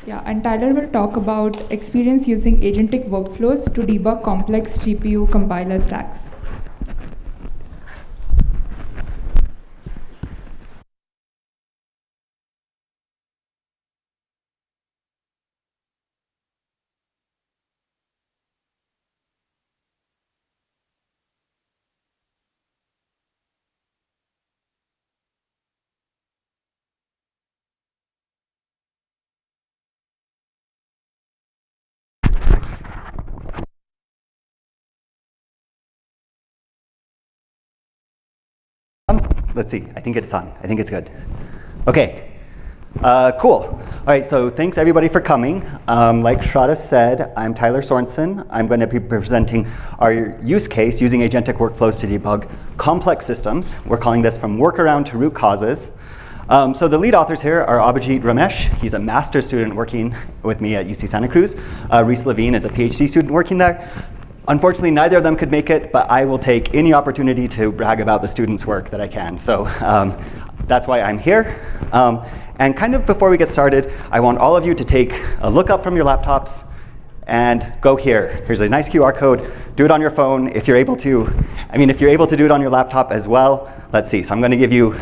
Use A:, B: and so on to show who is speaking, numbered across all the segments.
A: Yeah, and Tyler will talk about experience using agentic workflows to debug complex GPU compiler stacks.
B: Let's see, I think it's on. I think it's good. Okay, cool. All right, so thanks everybody for coming. Like Shraddha said, I'm Tyler Sorensen. I'm going to be presenting our use case using agentic workflows to debug complex systems. We're calling this from workaround to root causes. So the lead authors here are Abhijit Ramesh. He's a master's student working with me at UC Santa Cruz. Reese Levine is a PhD student working there. Unfortunately, neither of them could make it, but I will take any opportunity to brag about the students' work that I can. So that's why I'm here. And kind of before we get started, I want all of you to take a look up from your laptops and go here. Here's a nice QR code. Do it on your phone if you're able to. I mean, if you're able to do it on your laptop as well, let's see. So I'm going to give you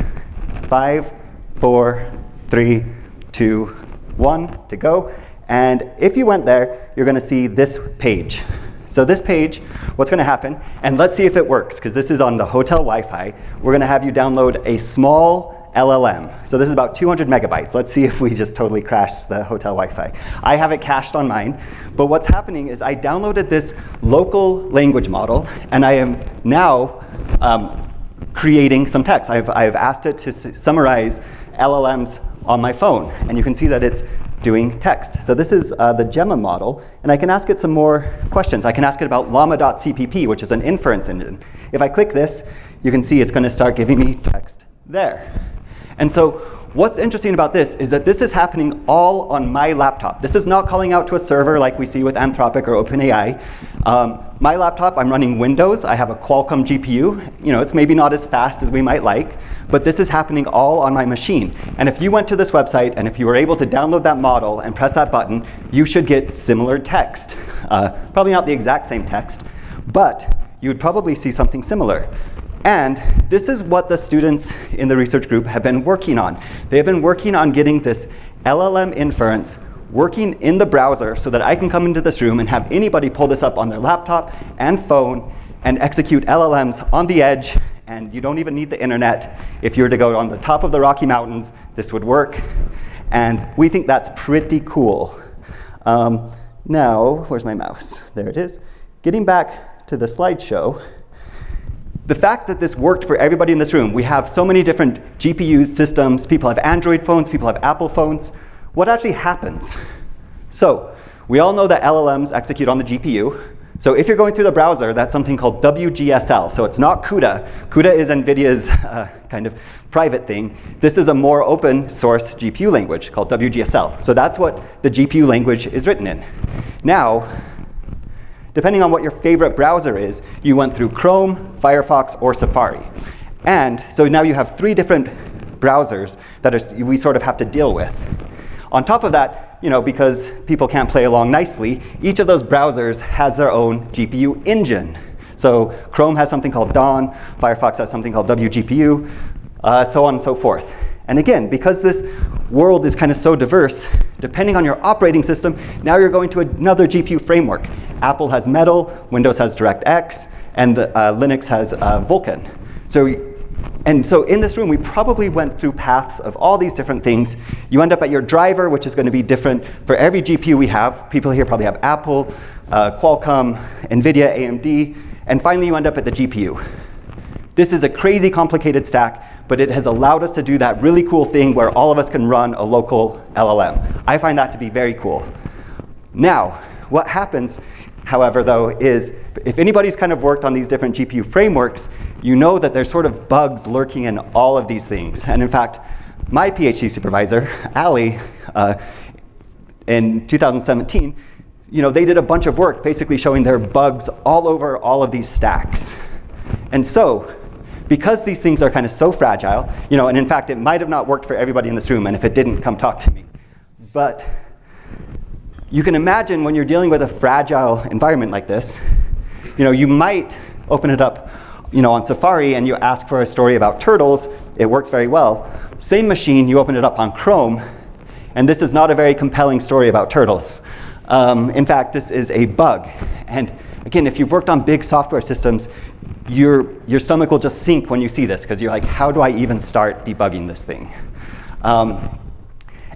B: 5, 4, 3, 2, 1 to go. And if you went there, you're going to see this page. So this page, what's going to happen, and let's see if it works, because this is on the hotel Wi-Fi. We're going to have you download a small LLM. So this is about 200 megabytes. Let's see if we just totally crash the hotel Wi-Fi. I have it cached on mine, but what's happening is I downloaded this local language model, and I am now creating some text. I've asked it to summarize LLMs on my phone, and you can see that it's doing text. So this is the Gemma model, and I can ask it some more questions. I can ask it about llama.cpp, which is an inference engine. If I click this, you can see it's going to start giving me text there. And so what's interesting about this is that this is happening all on my laptop. This is not calling out to a server like we see with Anthropic or OpenAI. My laptop, I'm running Windows. I have a Qualcomm GPU. You know, it's maybe not as fast as we might like, but this is happening all on my machine. And if you went to this website and if you were able to download that model and press that button, you should get similar text. Probably not the exact same text, but you would probably see something similar. And this is what the students in the research group have been working on. They have been working on getting this LLM inference working in the browser so that I can come into this room and have anybody pull this up on their laptop and phone and execute LLMs on the edge, and you don't even need the internet. If you were to go on the top of the Rocky Mountains, this would work, and we think that's pretty cool. Now, where's my mouse? There it is. Getting back to the slideshow, the fact that this worked for everybody in this room, we have so many different GPUs, systems, people have Android phones, people have Apple phones. What actually happens? So we all know that LLMs execute on the GPU. So if you're going through the browser, that's something called WGSL. So it's not CUDA. CUDA is NVIDIA's kind of private thing. This is a more open source GPU language called WGSL. So that's what the GPU language is written in. Now, depending on what your favorite browser is, you went through Chrome, Firefox, or Safari. And so now you have 3 different browsers that we sort of have to deal with. On top of that, you know, because people can't play along nicely, each of those browsers has their own GPU engine. So Chrome has something called Dawn, Firefox has something called WGPU, so on and so forth. And again, because this world is kind of so diverse, depending on your operating system, now you're going to another GPU framework. Apple has Metal, Windows has DirectX, and Linux has Vulkan. So in this room, we probably went through paths of all these different things. You end up at your driver, which is going to be different for every GPU we have. People here probably have Apple, Qualcomm, NVIDIA, AMD, and finally you end up at the GPU. This is a crazy complicated stack, but it has allowed us to do that really cool thing where all of us can run a local LLM. I find that to be very cool. Now, what happens, however, though, is if anybody's kind of worked on these different GPU frameworks, you know that there's sort of bugs lurking in all of these things. And in fact, my PhD supervisor, Ali, in 2017, you know, they did a bunch of work basically showing there are bugs all over all of these stacks. And so, because these things are kind of so fragile, you know, and in fact, it might have not worked for everybody in this room, and if it didn't, come talk to me. But you can imagine when you're dealing with a fragile environment like this, you might open it up on Safari and you ask for a story about turtles. It works very well. Same machine, you open it up on Chrome, and this is not a very compelling story about turtles. In fact, this is a bug. And again, if you've worked on big software systems, your stomach will just sink when you see this, because you're like, how do I even start debugging this thing?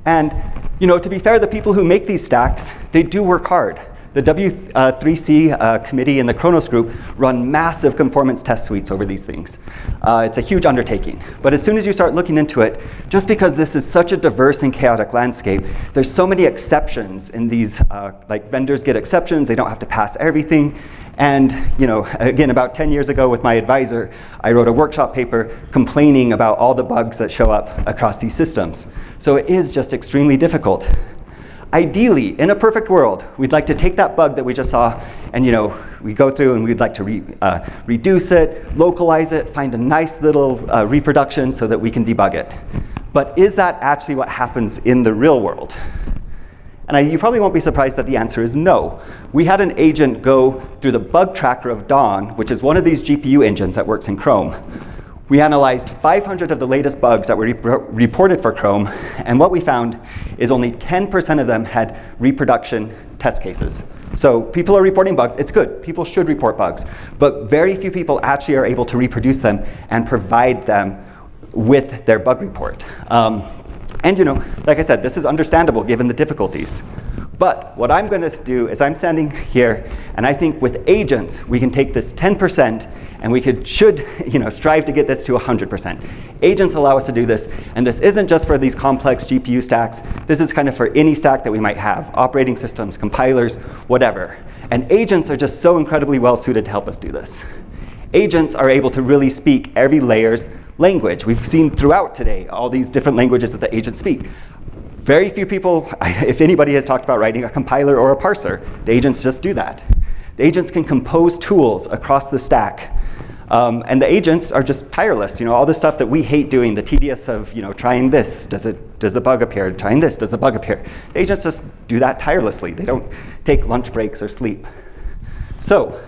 B: And to be fair, the people who make these stacks, they do work hard. The W3C committee and the Kronos group run massive conformance test suites over these things. It's a huge undertaking. But as soon as you start looking into it, just because this is such a diverse and chaotic landscape, there's so many exceptions in these, like vendors get exceptions, they don't have to pass everything. And again, about 10 years ago with my advisor, I wrote a workshop paper complaining about all the bugs that show up across these systems. So it is just extremely difficult. Ideally, in a perfect world, we'd like to take that bug that we just saw and we go through and we'd like to reduce it, localize it, find a nice little reproduction so that we can debug it. But is that actually what happens in the real world? And you probably won't be surprised that the answer is no. We had an agent go through the bug tracker of Dawn, which is one of these GPU engines that works in Chrome. We analyzed 500 of the latest bugs that were reported for Chrome, and what we found is only 10% of them had reproduction test cases. So people are reporting bugs. It's good. People should report bugs. But very few people actually are able to reproduce them and provide them with their bug report. And like I said, this is understandable given the difficulties. But what I'm going to do is I'm standing here, and I think with agents, we can take this 10%, and we should strive to get this to 100%. Agents allow us to do this, and this isn't just for these complex GPU stacks. This is kind of for any stack that we might have, operating systems, compilers, whatever. And agents are just so incredibly well suited to help us do this. Agents are able to really speak every layer's language. We've seen throughout today all these different languages that the agents speak. Very few people, if anybody has talked about writing a compiler or a parser, the agents just do that. The agents can compose tools across the stack. And the agents are just tireless. All the stuff that we hate doing, the tedious of trying this, does the bug appear? Trying this, does the bug appear? The agents just do that tirelessly. They don't take lunch breaks or sleep. So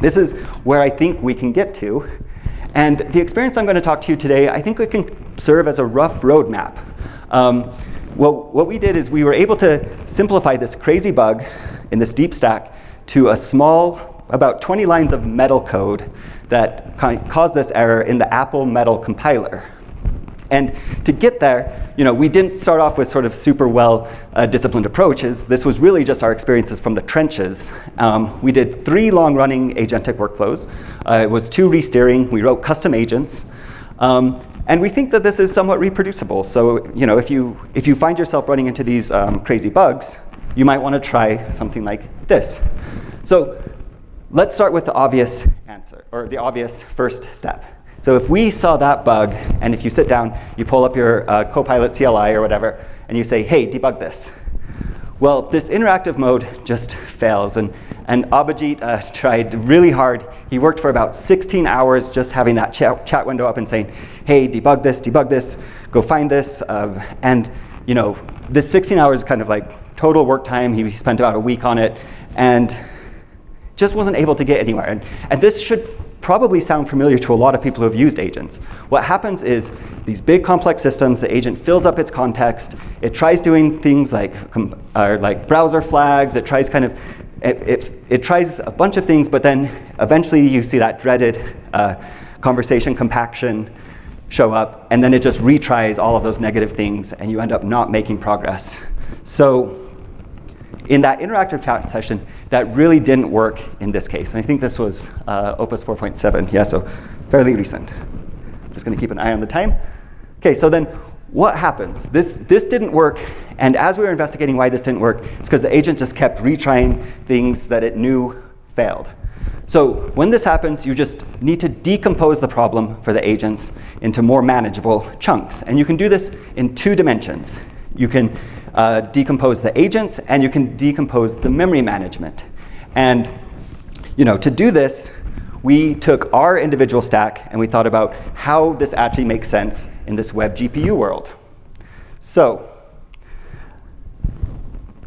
B: this is where I think we can get to. And the experience I'm going to talk to you today, I think it can serve as a rough roadmap. Well, what we did is we were able to simplify this crazy bug in this deep stack to a small, about 20 lines of metal code that caused this error in the Apple Metal compiler. And to get there, we didn't start off with sort of super well disciplined approaches. This was really just our experiences from the trenches. We did 3 long-running agentic workflows. It was 2 re-steering. We wrote custom agents. And we think that this is somewhat reproducible. So if you find yourself running into these crazy bugs, you might want to try something like this. So let's start with the obvious answer, or the obvious first step. So if we saw that bug, and if you sit down, you pull up your Copilot CLI or whatever, and you say, hey, debug this. Well, this interactive mode just fails. And Abhijit tried really hard. He worked for about 16 hours just having that chat window up and saying, hey, debug this, go find this. And this 16 hours is kind of like total work time. He spent about a week on it and just wasn't able to get anywhere. And this should probably sound familiar to a lot of people who have used agents. What happens is these big complex systems, the agent fills up its context, it tries doing things like browser flags, it tries it tries a bunch of things, but then eventually you see that dreaded conversation compaction show up, and then it just retries all of those negative things, and you end up not making progress. So in that interactive chat session, that really didn't work in this case. And I think this was Opus 4.7, yeah, so fairly recent. Just gonna keep an eye on the time. Okay, so then what happens? This didn't work, and as we were investigating why this didn't work, it's because the agent just kept retrying things that it knew failed. So when this happens, you just need to decompose the problem for the agents into more manageable chunks. And you can do this in 2 dimensions. You can decompose the agents, and you can decompose the memory management. And to do this, we took our individual stack and we thought about how this actually makes sense in this WebGPU world. So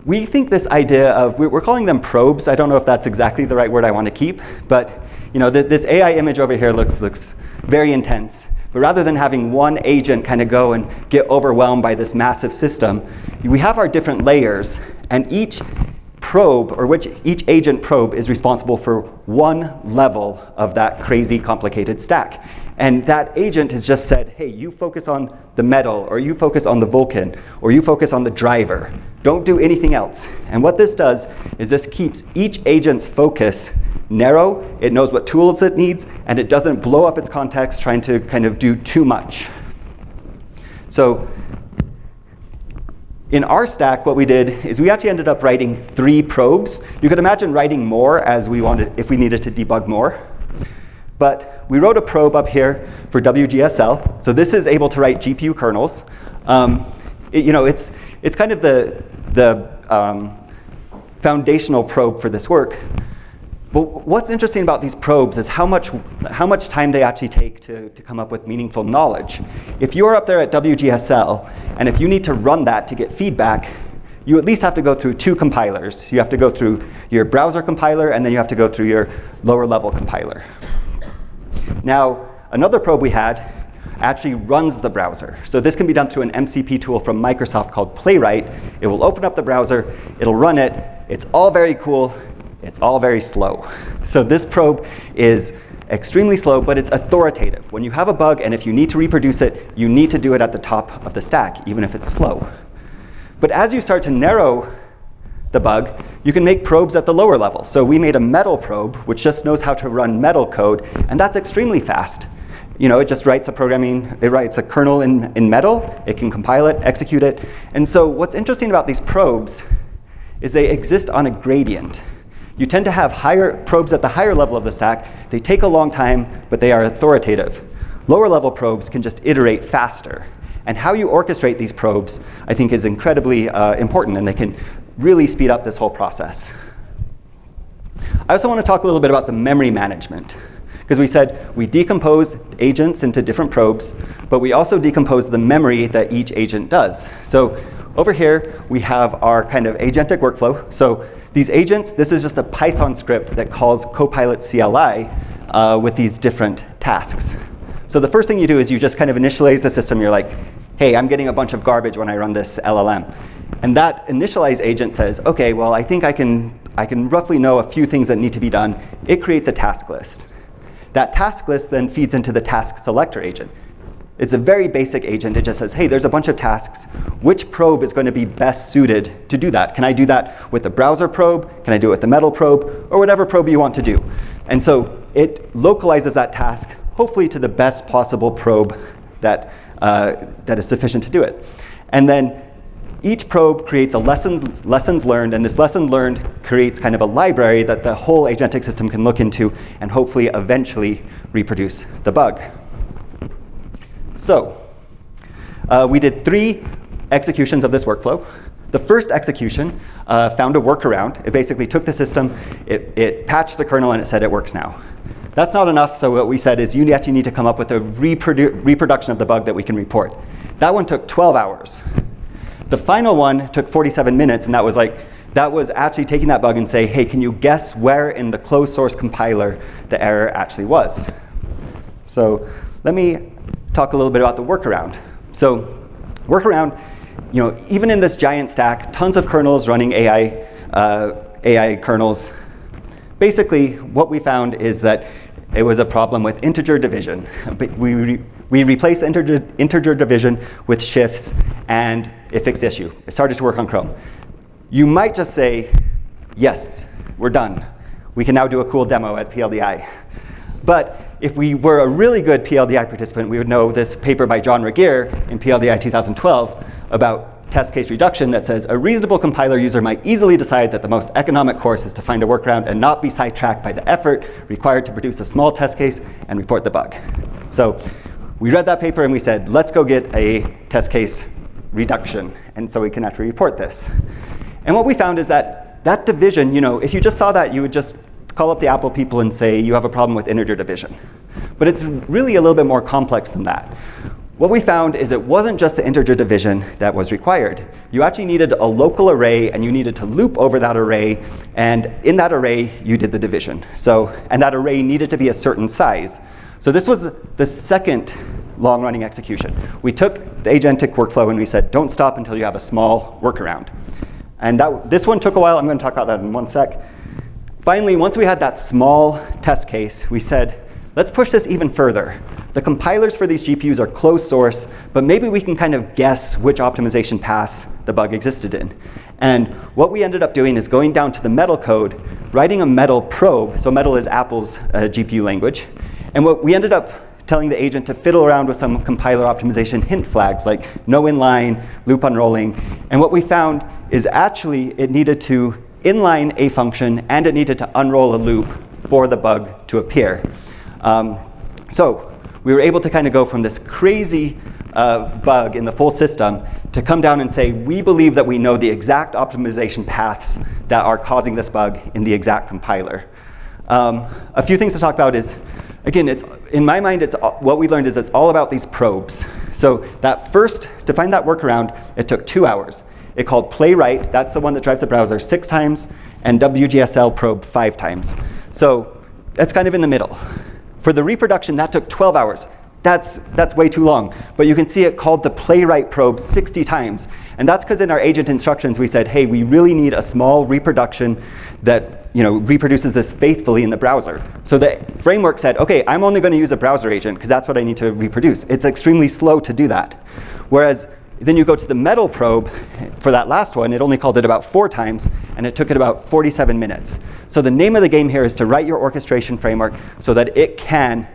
B: we think this idea of, we're calling them probes. I don't know if that's exactly the right word I want to keep, but this AI image over here looks very intense. But rather than having one agent kind of go and get overwhelmed by this massive system, we have our different layers, and each probe, or each agent probe, is responsible for one level of that crazy complicated stack. And that agent has just said, hey, you focus on the metal, or you focus on the Vulkan, or you focus on the driver. Don't do anything else. And what this does is this keeps each agent's focus narrow, it knows what tools it needs, and it doesn't blow up its context trying to kind of do too much. So in our stack, what we did is we actually ended up writing 3 probes. You could imagine writing more as we wanted, if we needed to debug more. But we wrote a probe up here for WGSL. So this is able to write GPU kernels. It's kind of the foundational probe for this work. But what's interesting about these probes is how much time they actually take to come up with meaningful knowledge. If you're up there at WGSL, and if you need to run that to get feedback, you at least have to go through 2 compilers. You have to go through your browser compiler, and then you have to go through your lower level compiler. Now, another probe we had actually runs the browser. So this can be done through an MCP tool from Microsoft called Playwright. It will open up the browser, it'll run it. It's all very cool. It's all very slow. So this probe is extremely slow, but it's authoritative. When you have a bug, and if you need to reproduce it, you need to do it at the top of the stack, even if it's slow. But as you start to narrow the bug, you can make probes at the lower level. So we made a metal probe, which just knows how to run metal code, and that's extremely fast. It just writes it writes a kernel in metal, it can compile it, execute it. And so what's interesting about these probes is they exist on a gradient. You tend to have higher probes at the higher level of the stack. They take a long time, but they are authoritative. Lower level probes can just iterate faster. And how you orchestrate these probes, I think, is incredibly important, and they can really speed up this whole process. I also want to talk a little bit about the memory management, because we said we decomposed agents into different probes, but we also decomposed the memory that each agent does. So over here, we have our kind of agentic workflow. So these agents, this is just a Python script that calls Copilot CLI with these different tasks. So the first thing you do is you just kind of initialize the system. You're like, hey, I'm getting a bunch of garbage when I run this LLM. And that initialize agent says, OK, well, I think I can roughly know a few things that need to be done. It creates a task list. That task list then feeds into the task selector agent. It's a very basic agent. It just says, hey, there's a bunch of tasks. Which probe is going to be best suited to do that? Can I do that with the browser probe? Can I do it with the metal probe? Or whatever probe you want to do. And so it localizes that task, hopefully to the best possible probe that is sufficient to do it. And then each probe creates a lessons learned, and this lesson learned creates kind of a library that the whole agentic system can look into and hopefully eventually reproduce the bug. So we did 3 executions of this workflow. The first execution found a workaround. It basically took the system, it patched the kernel, and it said it works now. That's not enough, so what we said is you actually need to come up with a reproduction of the bug that we can report. That one took 12 hours. The final one took 47 minutes, and that was actually taking that bug and say, hey, can you guess where in the closed source compiler the error actually was? So let me talk a little bit about the workaround. So workaround, even in this giant stack, tons of kernels running AI kernels. Basically, what we found is that it was a problem with integer division. We replaced integer division with shifts, and it fixed the issue. It started to work on Chrome. You might just say, yes, we're done. We can now do a cool demo at PLDI. But if we were a really good PLDI participant, we would know this paper by John Regier in PLDI 2012 about test case reduction that says a reasonable compiler user might easily decide that the most economic course is to find a workaround and not be sidetracked by the effort required to produce a small test case and report the bug. So we read that paper and we said, let's go get a test case reduction, and so we can actually report this. And what we found is that that division, if you just saw that, you would just call up the Apple people and say you have a problem with integer division. But it's really a little bit more complex than that. what we found is it wasn't just the integer division that was required. You actually needed a local array, and you needed to loop over that array, and in that array, you did the division. And that array needed to be a certain size. So this was the second long-running execution. We took the agentic workflow and we said, don't stop until you have a small workaround. And this one took a while. I'm going to talk about that in one sec. Finally, once we had that small test case, we said, let's push this even further. The compilers for these GPUs are closed source, but maybe we can kind of guess which optimization paths the bug existed in. And what we ended up doing is going down to the Metal code, writing a Metal probe. So Metal is Apple's GPU language. And what we ended up telling the agent to fiddle around with some compiler optimization hint flags, like no inline, loop-unrolling. And what we found is actually it needed to inline a function, and it needed to unroll a loop for the bug to appear. So we were able to kind of go from this crazy bug in the full system to come down and say, we believe that we know the exact optimization paths that are causing this bug in the exact compiler. A few things to talk about is, again, in my mind, what we learned is it's all about these probes. So to find that workaround, it took 2 hours. It called playwright, that's the one that drives the browser, 6 times, and WGSL probe 5 times. So that's kind of in the middle. For the reproduction, that took 12 hours. That's way too long. But you can see it called the playwright probe 60 times. And that's because in our agent instructions, we said, hey, we really need a small reproduction that reproduces this faithfully in the browser. So the framework said, OK, I'm only going to use a browser agent, because that's what I need to reproduce. It's extremely slow to do that. Whereas then you go to the Metal probe, for that last one, it only called it about 4 times, and it took it about 47 minutes. So the name of the game here is to write your orchestration framework so that it can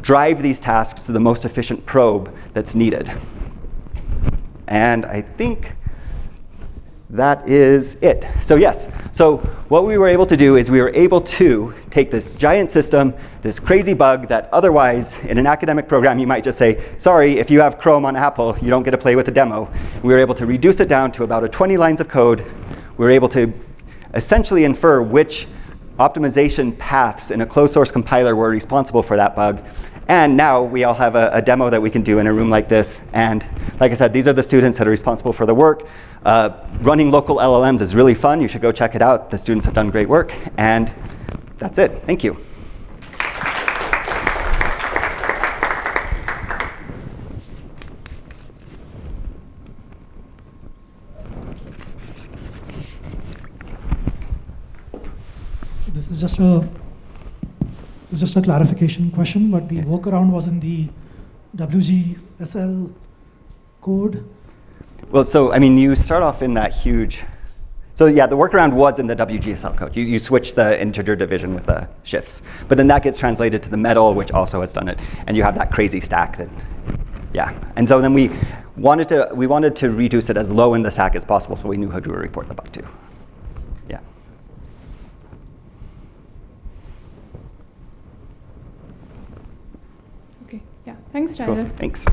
B: drive these tasks to the most efficient probe that's needed. And I think that is it. So yes, so what we were able to do is we were able to take this giant system, this crazy bug that otherwise in an academic program you might just say, sorry, if you have Chrome on Apple, you don't get to play with the demo. We were able to reduce it down to about 20 lines of code. We were able to essentially infer which optimization paths in a closed source compiler were responsible for that bug. And now we all have a demo that we can do in a room like this. And like I said, these are the students that are responsible for the work. Running local LLMs is really fun. You should go check it out. The students have done great work. And that's it. Thank you.
C: This is just a clarification question, but the workaround was in the WGSL code?
B: Well, so I mean, you start off in that huge. So yeah, the workaround was in the WGSL code. You switch the integer division with the shifts. But then that gets translated to the Metal, which also has done it. And you have that crazy stack that, yeah. And so then we wanted to reduce it as low in the stack as possible, so we knew who to report the bug to. Yeah.
A: Okay, yeah. Thanks, Tyler.
B: Cool. Thanks.